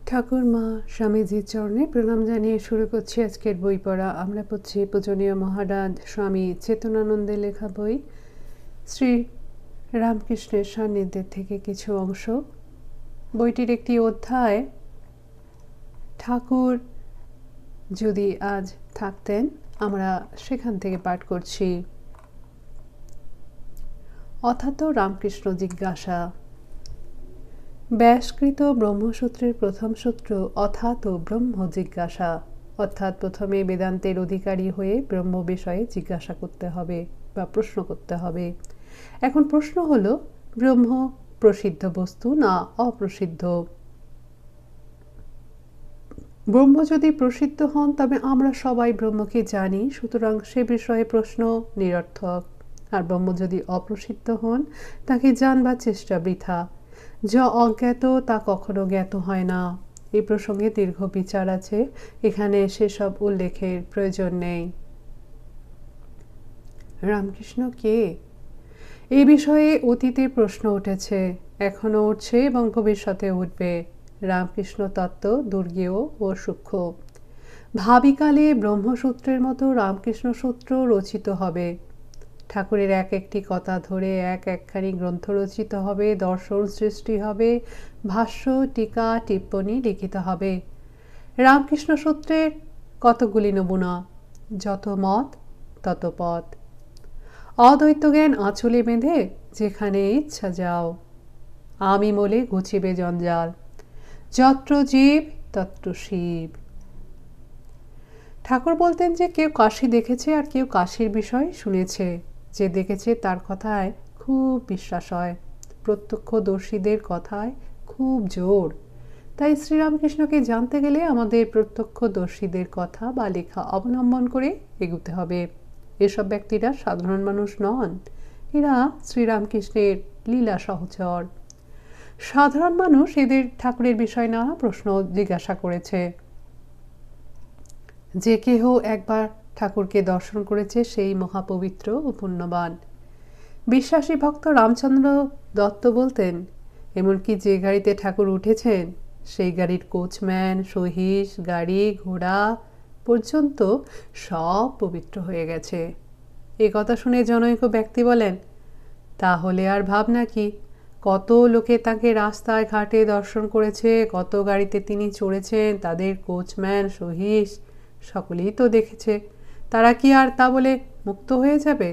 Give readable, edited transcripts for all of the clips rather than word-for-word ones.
ঠাকুর মা স্বামীজির চরণে প্রণাম জানিয়ে শুরু করছি আজকের বই পড়া। আমরা পড়ছি পূজনীয় মহারাজ স্বামী চেতনানন্দের লেখা বই শ্রী রামকৃষ্ণের সান্নিধ্যের থেকে কিছু অংশ। বইটির একটি অধ্যায়, ঠাকুর যদি আজ থাকতেন, আমরা সেখান থেকে পাঠ করছি। অথাতো রামকৃষ্ণ জিজ্ঞাসা। ব্যাসকৃত ব্রহ্মসূত্রের প্রথম সূত্র অথাত ব্রহ্ম জিজ্ঞাসা, অর্থাৎ প্রথমে বেদান্তের অধিকারী হয়ে ব্রহ্ম বিষয়ে জিজ্ঞাসা করতে হবে বা প্রশ্ন করতে হবে। এখন প্রশ্ন হলো, ব্রহ্ম প্রসিদ্ধ বস্তু না অপ্রসিদ্ধ? ব্রহ্ম যদি প্রসিদ্ধ হন তবে আমরা সবাই ব্রহ্মকে জানি, সুতরাং সে বিষয়ে প্রশ্ন নিরর্থক। আর ব্রহ্ম যদি অপ্রসিদ্ধ হন, তাকে জানবার চেষ্টা বৃথা। যা অজ্ঞাত তা কখনো জ্ঞাত হয় না। এই প্রসঙ্গে দীর্ঘ বিচার আছে, এখানে সেসব উল্লেখের প্রয়োজন নেই। রামকৃষ্ণ কে? এই বিষয়ে অতীতে প্রশ্ন উঠেছে, এখনো উঠছে এবং ভবিষ্যতে উঠবে। রামকৃষ্ণ তত্ত্ব দুর্গেয় ও সূক্ষ্ম। ভাবিকালে ব্রহ্মসূত্রের মতো রামকৃষ্ণ সূত্র রচিত হবে। ঠাকুরের এক একটি কথা ধরে একখানি গ্রন্থ রচিত হবে, দর্শন সৃষ্টি হবে, ভাষ্য টিকা টিপ্পনী লিখিত হবে। রামকৃষ্ণ সূত্রের কতগুলি নমুনা, যত মত তত পথ। অদ্বৈত জ্ঞান আঁচলে বেঁধে যেখানে ইচ্ছা যাও, আমি বলে ঘুচিবে জঞ্জাল, যত্র জীব তত্র শিব। ঠাকুর বলতেন যে কেউ কাশী দেখেছে আর কেউ কাশীর বিষয় শুনেছে। যে দেখেছে তার কথায় খুব বিশ্বাস হয়, প্রত্যক্ষদর্শীদের কথায় খুব জোর। তাই শ্রীরামকৃষ্ণকে জানতে গেলে আমাদের প্রত্যক্ষদর্শীদের কথা বা লেখা অবলম্বন করে এগুতে হবে। এসব ব্যক্তিরা সাধারণ মানুষ নন, এরা শ্রীরামকৃষ্ণের লীলা সহচর। সাধারণ মানুষ এদের ঠাকুরের বিষয়ে নানা প্রশ্ন জিজ্ঞাসা করেছে। যে কেহ একবার ঠাকুরকে দর্শন করেছে সেই মহাপবিত্র ও পুণ্যবান। বিশ্বাসী ভক্ত রামচন্দ্র দত্ত বলতেন, এমনকি যে গাড়িতে ঠাকুর উঠেছেন সেই গাড়ির কোচম্যান, সহিস, গাড়ি ঘোড়া পর্যন্ত সব পবিত্র হয়ে গেছে। এ কথা শুনে জনৈক ব্যক্তি বলেন, তাহলে আর ভাবনা কি? কত লোকে তাকে রাস্তায় ঘাটে দর্শন করেছে, কত গাড়িতে তিনি চড়েছেন, তাদের কোচম্যান সহিস সকলেই তো দেখেছে। তারা কি আর তা বলে মুক্ত হয়ে যাবে?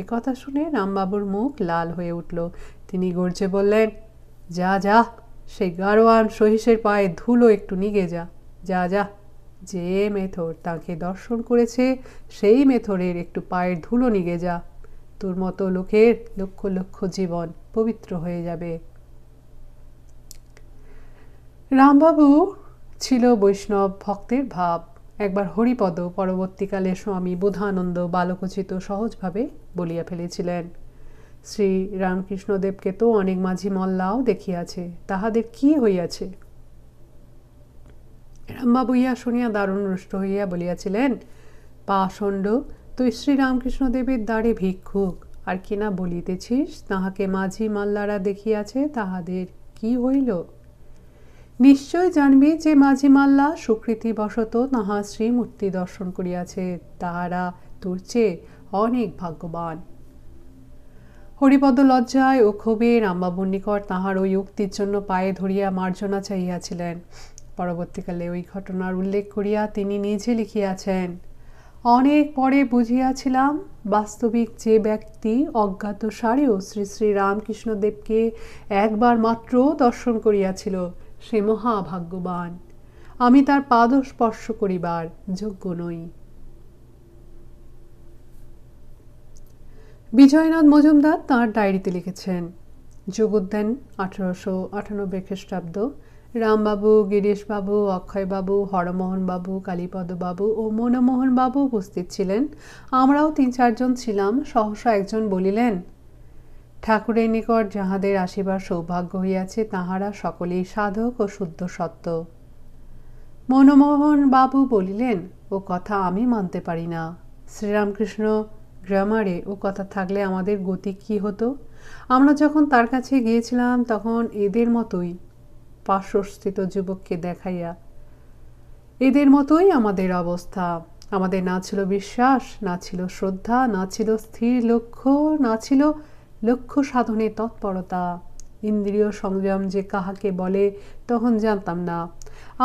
এ কথা শুনে রামবাবুর মুখ লাল হয়ে উঠল। তিনি গর্জে বললেন, যা যা, সেই গাড়োয়ান সহিসের পায়ে ধুলো একটু নিগে যা, যা যা। যে মেথর তাকে দর্শন করেছে সেই মেথরের একটু পায়ের ধুলো নিগে যা। তোর মতো লোকের লক্ষ লক্ষ জীবন পবিত্র হয়ে যাবে। রামবাবু ছিল বৈষ্ণব ভক্তের ভাব। একবার হরিপদ, পরবর্তীকালে স্বামী বোধানন্দ বালকোচিত সহজভাবে বলিয়া ফেলেছিলেন, শ্রী রামকৃষ্ণদেবকে তো অনেক মাঝি মল্লাও দেখিয়াছে, তাহাদের কি হইয়াছে? রামবাবু ইহা শুনিয়া দারুণ রুষ্ট হইয়া বলিয়াছিলেন, পাষণ্ড, তুই শ্রীরামকৃষ্ণদেবের দ্বারে ভিক্ষুক, আর কিনা বলিতেছিস তাহাকে মাঝি মাল্লারা দেখিয়াছে, তাহাদের কি হইল? নিশ্চয় জানবি যে মাঝি মাল্লা সুকৃতিবশত তাহার শ্রীমূর্তি দর্শন করিয়াছে, তাহারা তোর চেয়ে অনেক ভাগ্যবান। হরিপদ লজ্জায় ও ক্ষোভে রামবাবুর নিকট তাহার ওই উক্তির জন্য পায়ে ধরিয়া মার্জনা চাহিয়াছিলেন। পরবর্তীকালে ওই ঘটনার উল্লেখ করিয়া তিনি নিজে লিখিয়াছেন, অনেক পরে বুঝিয়াছিলাম বাস্তবিক যে ব্যক্তি অজ্ঞাত সারেও শ্রী শ্রী রামকৃষ্ণদেবকে একবার মাত্র দর্শন করিয়াছিল সে মহাভাগ্যবান। আমি তার পাদ স্পর্শ করিবার যোগ্য নই। বিজয়নাথ মজুমদার তাঁর ডায়েরিতে লিখেছেন, যোগোদ্যান 1898 খ্রিস্টাব্দ। রামবাবু, গিরিশবাবু, অক্ষয়বাবু, হরমোহনবাবু, কালীপদবাবু ও মনমোহনবাবু উপস্থিত ছিলেন। আমরাও 3-4 জন ছিলাম। সহসা একজন বলিলেন, ঠাকুরের নিকট যাহাদের আসিবার সৌভাগ্য হইয়াছে তাহারা সকলেই সাধক ও শুদ্ধ সত্য। মনমোহন বাবু বলিলেন, ও কথা আমি মানতে পারি না। শ্রীরামকৃষ্ণ গ্রামারে ও কথা থাকলে আমাদের গতি কি হতো? আমরা যখন তার কাছে গিয়েছিলাম তখন এদের মতোই পার্শ্বস্থিত যুবককে দেখাইয়া। এদের মতোই আমাদের অবস্থা। আমাদের না ছিল বিশ্বাস, না ছিল শ্রদ্ধা, না ছিল স্থির লক্ষ্য, না ছিল লক্ষ্য সাধনে তৎপরতা। ইন্দ্রিয় সংযম যে কাহাকে বলে তখন জানতাম না।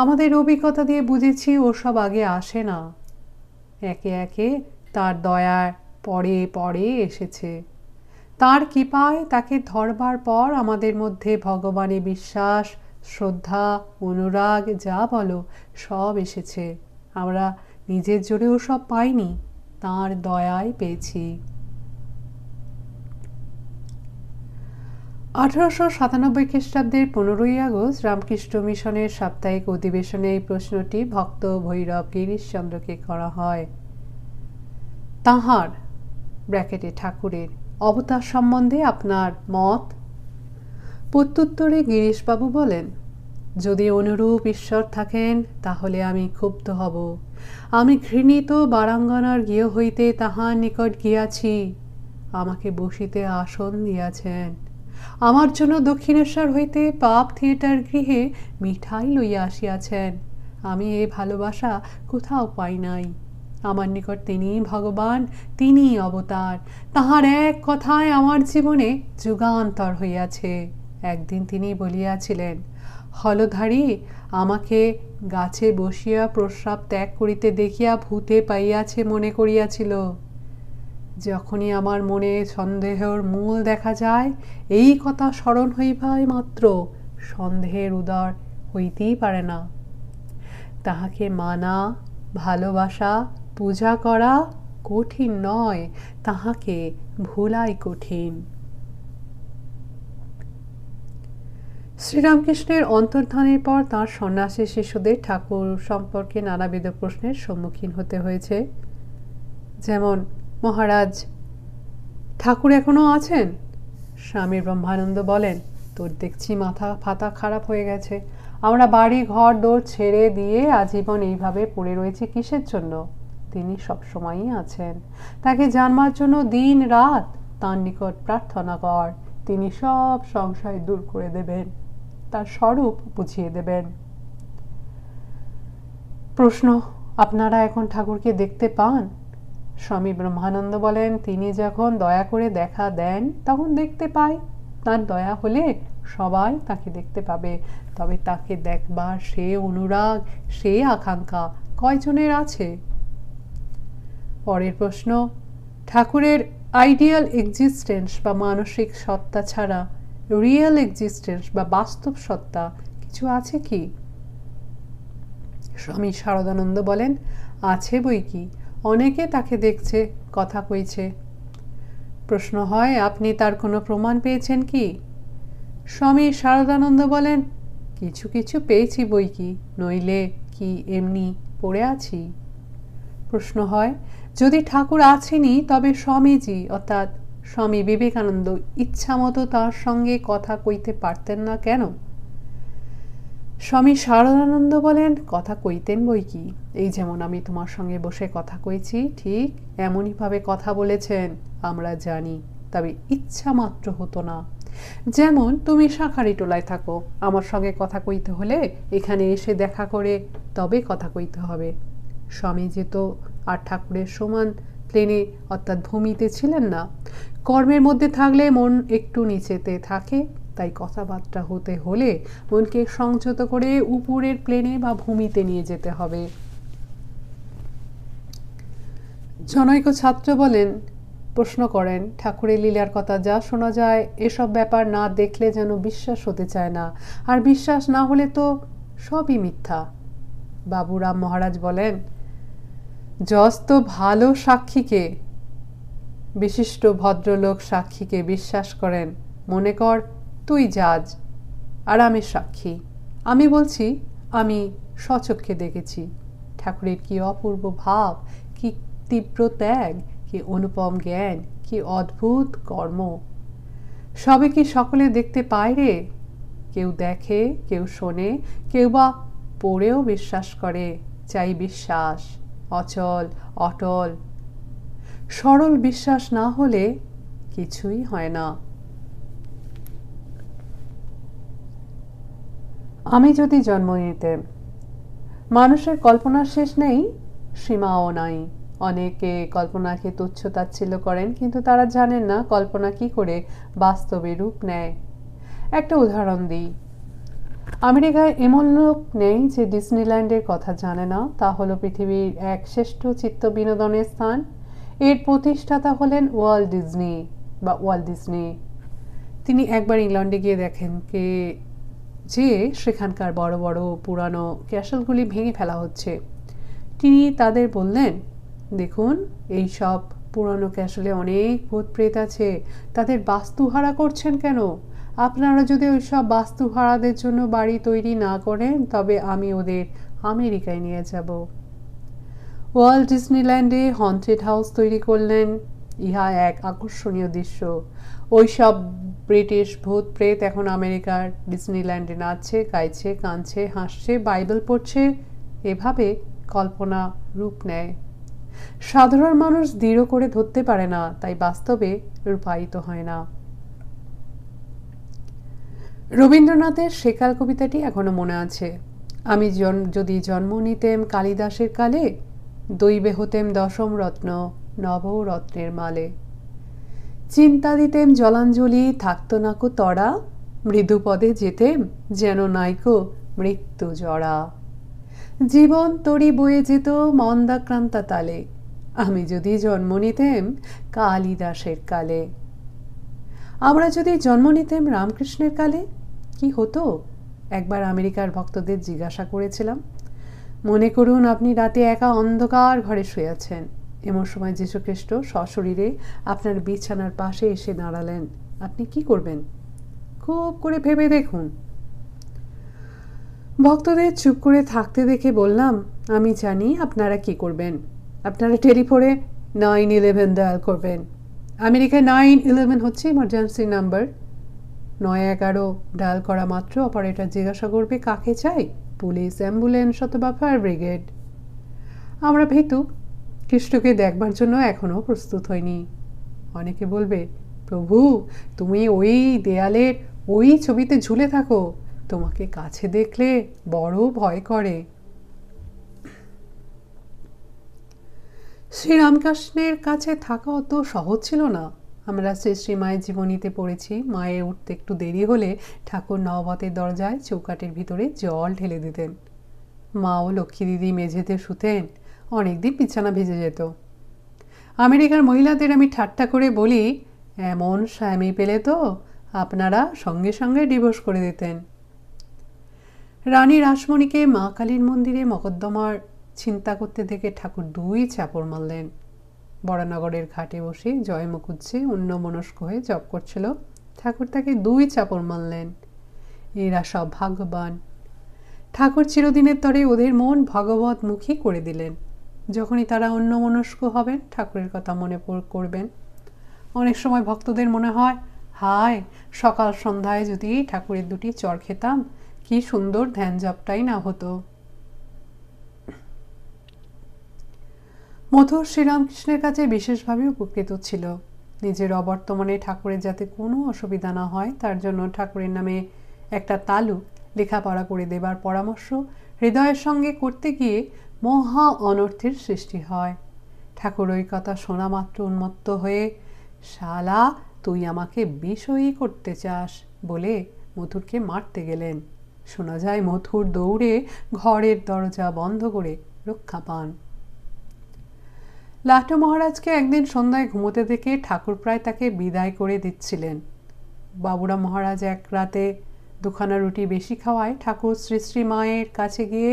আমাদের অভিজ্ঞতা দিয়ে বুঝেছি ওসব আগে আসে না, একে একে তার দয়ার পরে পরে এসেছে। তার কৃপায় তাকে ধরবার পর আমাদের মধ্যে ভগবানে বিশ্বাস, শ্রদ্ধা, অনুরাগ যা বলো সব এসেছে। আমরা নিজের জোরেও সব পাইনি, তাঁর দয়ায় পেয়েছি। 1897 খ্রিস্টাব্দের 15ই আগস্ট রামকৃষ্ণ মিশনের সাপ্তাহিক অধিবেশনে এই প্রশ্নটি ভক্ত ভৈরব গিরিশচন্দ্রকে করা হয়। তাঁহার ব্র্যাকেটে ঠাকুরের অবতার সম্বন্ধে আপনার মত? প্রত্যুত্তরে গিরিশবাবু বলেন, যদি অনুরূপ ঈশ্বর থাকেন তাহলে আমি ক্ষুব্ধ হব। আমি ঘৃণিত বারাঙ্গনার গৃহ হইতে তাহার নিকট গিয়াছি, আমাকে বসিতে আসন দিয়াছেন। আমার জন্য দক্ষিণেশ্বর হইতে পাপ থিয়েটার গৃহে মিঠাই লইয়া আসিয়াছেন। আমি এই ভালোবাসা কোথাও পাই নাই। আমার নিকট তিনি ভগবান, তিনি অবতার। তাহার এক কথায় আমার জীবনে যুগান্তর হইয়াছে। একদিন তিনি বলিয়াছিলেন, হলধারী আমাকে গাছে বসিয়া প্রস্রাব ত্যাগ করিতে দেখিয়া ভূতে পাইয়াছে মনে করিয়াছিল। যখনই আমার মনে সন্দেহের মূল দেখা যায়, এই কথা স্মরণ হইবাই মাত্র সন্দেহের উদর হইতেই পারে না। তাহাকে মানা, ভালোবাসা, পূজা করা কঠিন নয়, তাহাকে ভুলাই কঠিন। শ্রীরামকৃষ্ণের অন্তর্ধানের পর তাঁর সন্ন্যাসী শিষ্যদের ঠাকুর সম্পর্কে নানাবিধ প্রশ্নের সম্মুখীন হতে হয়েছে। যেমন, মহারাজ, ঠাকুর এখনো আছেন? স্বামী ব্রহ্মানন্দ বলেন, তোর দেখছি মাথা ফাতা খারাপ হয়ে গেছে। আমরা বাড়ি ঘর দৌড় ছেড়ে দিয়ে আজীবন এইভাবে পড়ে রয়েছি কিসের জন্য? তিনি সবসময়ই আছেন। তাকে জানবার জন্য দিন রাত তাঁর নিকট প্রার্থনা কর। তিনি সব সংশয় দূর করে দেবেন, তার স্বরূপ বুঝিয়ে দেবেন। প্রশ্ন, আপনারা এখন ঠাকুরকে দেখতে পান? স্বামী ব্রহ্মানন্দ বলেন, তিনি যখন দয়া করে দেখা দেন তখন দেখতে পাই। তার দয়া হলে সবাই তাকে দেখতে পাবে। তবে তাকে দেখবার সে অনুরাগ, সে আকাঙ্ক্ষা কয়জনের আছে? পরের প্রশ্ন, ঠাকুরের আইডিয়াল এক্সিস্টেন্স বা মানসিক সত্তা ছাড়া রিয়েল এক্সিস্টেন্স বা বাস্তব সত্তা কিছু আছে কি? স্বামী শারদানন্দ বলেন, আছে বই কি, অনেকে তাকে দেখছে, কথা কইছে। প্রশ্ন হয়, আপনি তার কোনো প্রমাণ পেয়েছেন কি? স্বামী শারদানন্দ বলেন, কিছু কিছু পেয়েছি বই কি, নইলে কি এমনি পড়ে আছি? প্রশ্ন হয়, যদি ঠাকুর আছেনই তবে স্বামীজি অর্থাৎ স্বামী বিবেকানন্দ ইচ্ছামতো তার সঙ্গে কথা কইতে পারতেন না কেন? স্বামী শারদানন্দ বলেন, কথা কইতেন বই কি। এই যেমন আমি তোমার সঙ্গে বসে কথা কইছি, ঠিক এমনইভাবে কথা বলেছেন, আমরা জানি, তবে ইচ্ছা মাত্র হতো না। যেমন তুমি শাঁখারীটোলায় থাকো, আমার সঙ্গে কথা কইতে হলে এখানে এসে দেখা করে তবে কথা কইতে হবে। স্বামীজি তো আর ঠাকুরের সমান প্লেনে অর্থাৎ ভূমিতে ছিলেন না। কর্মের মধ্যে থাকলে মন একটু নিচেতে থাকে, তাই কথাবার্তা হতে হলে মনকে সংযত করে উপরের প্লেনে বা ভূমিতে নিয়ে যেতে হবে। জনৈক ছাত্র বলেন, প্রশ্ন করেন, ঠাকুরের লীলার কথা যা শোনা যায় এসব ব্যাপার না দেখলে যেন বিশ্বাস হতে চায় না, আর বিশ্বাস না হলে তো সবই মিথ্যা। বাবুরাম মহারাজ বলেন, যস্ত ভালো সাক্ষীকে, বিশিষ্ট ভদ্রলোক সাক্ষীকে বিশ্বাস করেন, মনে কর তুই জাজ আর আমি সাক্ষী। আমি বলছি আমি স্বচক্ষে দেখেছি। ঠাকুরের কি অপূর্ব ভাব, কি তীব্র ত্যাগ, কি অনুপম জ্ঞান, কি অদ্ভুত কর্ম! সবে কি সকলে দেখতে পায় রে? কেউ দেখে, কেউ শোনে, কেউ বা পড়েও বিশ্বাস করে। চাই বিশ্বাস, অচল অটল। সরল বিশ্বাস না হলে কিছুই হয় না। আমি যদি জন্ম নিতেম। মানুষের কল্পনার শেষ নেই, সীমাও নাই। অনেকে কল্পনাকে তুচ্ছ তাচ্ছিল্য করেন, কিন্তু তারা জানেন না কল্পনা কি করে বাস্তবে রূপ নেয়। একটা উদাহরণ দিই। আমেরিকায় এমন লোক নেই যে ডিজনিল্যান্ডের কথা জানে না। তা হলো পৃথিবীর এক শ্রেষ্ঠ চিত্ত বিনোদনের স্থান। এর প্রতিষ্ঠাতা হলেন ওয়াল্ট ডিজনি। তিনি একবার ইংল্যান্ডে গিয়ে দেখেন যে সেখানকার বড় বড় পুরানো ক্যাসেলগুলি ভেঙে ফেলা হচ্ছে। তিনি তাদের বললেন, দেখুন, এই সব পুরানো ক্যাসেলে অনেক ভূত প্রেত আছে, তাদের বাস্তুহারা করছেন কেন? আপনারা যদি ওই সব বাস্তুহারাদের জন্য বাড়ি তৈরি না করেন, তবে আমি ওদের আমেরিকায় নিয়ে যাব। ওয়াল্ট ডিজনিল্যান্ডে হন্টেড হাউস তৈরি করলেন। ইহা এক আকর্ষণীয় দৃশ্য। ওই সব ব্রিটিশ ভূত প্রেত এখন আমেরিকার ডিজনিল্যান্ডে নাচছে, গাইছে, কাঁদছে, হাসছে, বাইবেল পড়ছে। এভাবে কল্পনা রূপ নেয়। সাধারণ মানুষ দৃঢ় করে ধরতে পারে না, তাই বাস্তবে রূপায়িত হয় না। রবীন্দ্রনাথের সেকাল কবিতাটি এখনো মনে আছে। আমি যদি জন্ম নিতেম কালিদাসের কালে, দৈবে হতেম দশম রত্ন, নবরত্নের মালে। চিন্তা দিতেম জলাঞ্জলি, থাকতো নাকো তড়া, মৃদু পদে যেতেম যেন নাইকো মৃত্যু জড়া। জীবন তরি বয়ে যেত মন্দাক্রান্তা তালে, আমি যদি জন্ম নিতেম কালিদাসের কালে। আমরা যদি জন্ম নিতেম রামকৃষ্ণের কালে কি হতো? একবার আমেরিকার ভক্তদের জিজ্ঞাসা করেছিলাম। মনে করুন আপনি রাতে একা অন্ধকার ঘরে শুয়ে আছেন। এমন সময় যীশুখ্রিস্ট সশরীরে আপনার বিছানার পাশে এসে দাঁড়ালেন। আপনি কি করবেন? খুব করে ভেবে দেখুন। ভক্তদের চুপ করে থাকতে দেখে বললাম, আমি জানি আপনারা কি করবেন। আপনারা টেলিফোনে 911 ডায়াল করবেন। আমেরিকায় 911 হচ্ছে ইমার্জেন্সি নাম্বার। 911 ডায়াল করা মাত্র অপারেটর জিজ্ঞাসা করবে কাকে চাই, পুলিশ, অ্যাম্বুলেন্স অথবা ফায়ার ব্রিগেড। আমরা ভীতু, খ্রিস্টকে দেখবার জন্য এখনো প্রস্তুত হইনি। অনেকে বলবে, প্রভু তুমি ওই দেয়ালের ওই ছবিতে ঝুলে থাকো, তোমাকে কাছে দেখলে বড় ভয় করে। শ্রীরামকৃষ্ণের কাছে থাকা অত সহজ ছিল না। আমরা শ্রী মায়ের জীবনীতে পড়েছি, মায়ের উঠতে একটু দেরি হলে ঠাকুর নববতের দরজায় চৌকাটের ভিতরে জল ঢেলে দিতেন। মা ও লক্ষ্মী দিদি মেঝেতে শুতেন, অনেকদিন বিছানা ভেজে যেত। আমেরিকার মহিলাদের আমি ঠাট্টা করে বলি, এমন স্বামী পেলে তো আপনারা সঙ্গে সঙ্গে ডিভোর্স করে দিতেন। রানী রাসমণিকে মা কালীর মন্দিরে মকদ্দমার চিন্তা করতে দেখে ঠাকুর 2 চাপড় মারলেন। বরানগরের ঘাটে বসে জয় মুখুজ্জে অন্যমনস্ক হয়ে জপ করছিল। ঠাকুর তাকে 2 চাপড় মারলেন। এরা সব ভাগ্যবান। ঠাকুর চিরদিনের তরে ওদের মন ভগবতমুখী করে দিলেন। যখনই তারা অন্যমনস্ক হবেন, ঠাকুরের কথা মনে করবেন। অনেক সময় ভক্তদের মনে হয়, হায়, সকাল সন্ধ্যায় যদি ঠাকুরের 2টি চর খেতাম, কি সুন্দর ধ্যান জপটাই না হতো। মথুর শ্রীরামকৃষ্ণের কাছে বিশেষভাবে উপকৃত ছিল। নিজের অবর্তমানে ঠাকুরের যাতে কোনো অসুবিধা না হয়, তার জন্য ঠাকুরের নামে একটা তালুক লেখাপড়া করে দেবার পরামর্শ হৃদয়ের সঙ্গে করতে গিয়ে মহা অনর্থের সৃষ্টি হয়। ঠাকুর ওই কথা শোনা মাত্র উন্মত্ত হয়ে, শালা তুই আমাকে বিষয়ী করতে চাস বলে মথুরকে মারতে গেলেন। শোনা যায় মথুর দৌড়ে ঘরের দরজা বন্ধ করে রক্ষা পান। লাটু মহারাজকে একদিন সন্ধ্যায় ঘুমোতে দেখে ঠাকুর প্রায় তাকে বিদায় করে দিচ্ছিলেন। বাবুরাম মহারাজ এক রাতে 2খানা রুটি বেশি খাওয়ায় ঠাকুর শ্রী মায়ের কাছে গিয়ে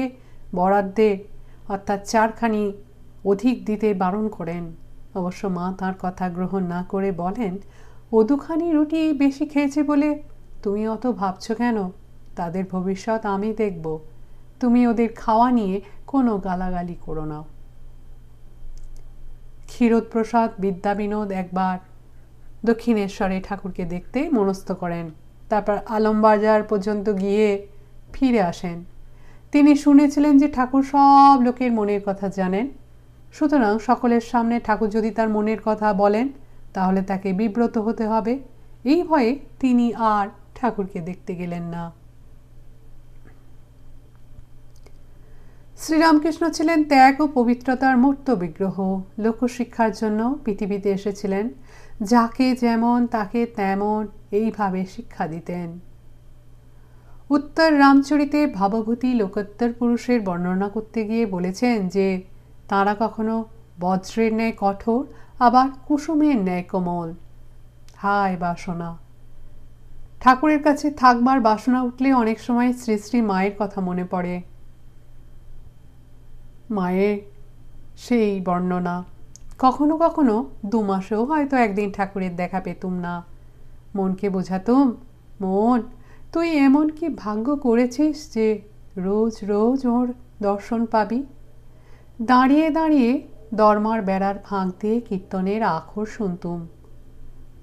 বরাদ্দে অর্থাৎ 4খানি অধিক দিতে বারণ করেন। অবশ্য মা তাঁর কথা গ্রহণ না করে বলেন, ও 2খানি রুটি বেশি খেয়েছে বলে তুমি অত ভাবছ কেন? তাদের ভবিষ্যৎ আমি দেখব। তুমি ওদের খাওয়া নিয়ে কোনো গালাগালি করো না। ক্ষীরোদপ্রসাদ বিদ্যাবিনোদ একবার দক্ষিণেশ্বরে ঠাকুরকে দেখতে মনস্থ করেন। তারপর আলমবাজার পর্যন্ত গিয়ে ফিরে আসেন। তিনি শুনেছিলেন যে ঠাকুর সব লোকের মনের কথা জানেন। সুতরাং সকলের সামনে ঠাকুর যদি তার মনের কথা বলেন, তাহলে তাকে বিব্রত হতে হবে। এই ভয়ে তিনি আর ঠাকুরকে দেখতে গেলেন না। শ্রীরামকৃষ্ণ ছিলেন ত্যাগ ও পবিত্রতার মূর্ত বিগ্রহ। লোকশিক্ষার জন্য পৃথিবীতে এসেছিলেন। যাকে যেমন তাকে তেমন এইভাবে শিক্ষা দিতেন। উত্তর রামচরিতে ভাবভূতি লোকোত্তর পুরুষের বর্ণনা করতে গিয়ে বলেছেন যে তাঁরা কখনো বজ্রের ন্যায় কঠোর, আবার কুসুমের ন্যায় কোমল। হায় বাসনা! ঠাকুরের কাছে থাকবার বাসনা উঠলে অনেক সময় শ্রী শ্রী মায়ের কথা মনে পড়ে। মায়ের সেই বর্ণনা, কখনো কখনো 2 মাসেও হয়তো একদিন ঠাকুরের দেখা পেতুম না। মনকে বোঝাতুম, মন তুই এমন কি ভাগ্য করেছিস যে রোজ রোজ ওর দর্শন পাবি। দাঁড়িয়ে দাঁড়িয়ে দরমার বেড়ার ফাঁক দিয়ে কীর্তনের আখর শুনতুম।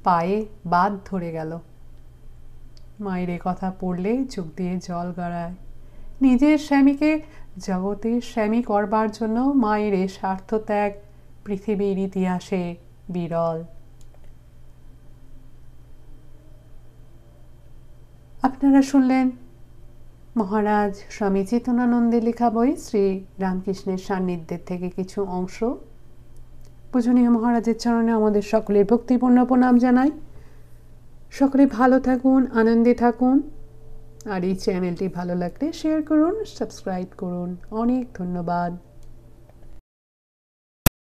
পায়ে বাদ ধরে গেল। মায়ের এ কথা পড়লে চোখ দিয়ে জল গড়ায়। নিজের স্বামীকে জগতের স্বামী করবার জন্য মায়ের এ স্বার্থত্যাগ পৃথিবীর ইতিহাসে বিরল। আপনারা শুনলেন মহারাজ স্বামী চেতনানন্দের লেখা বই শ্রী রামকৃষ্ণের সান্নিধ্যের থেকে কিছু অংশ। পূজনীয় মহারাজের চরণে আমাদের সকলের ভক্তিপূর্ণ প্রণাম জানাই। সকলে ভালো থাকুন, আনন্দে থাকুন। আর এই চ্যানেলটি ভালো লাগলে শেয়ার করুন, সাবস্ক্রাইব করুন। অনেক ধন্যবাদ।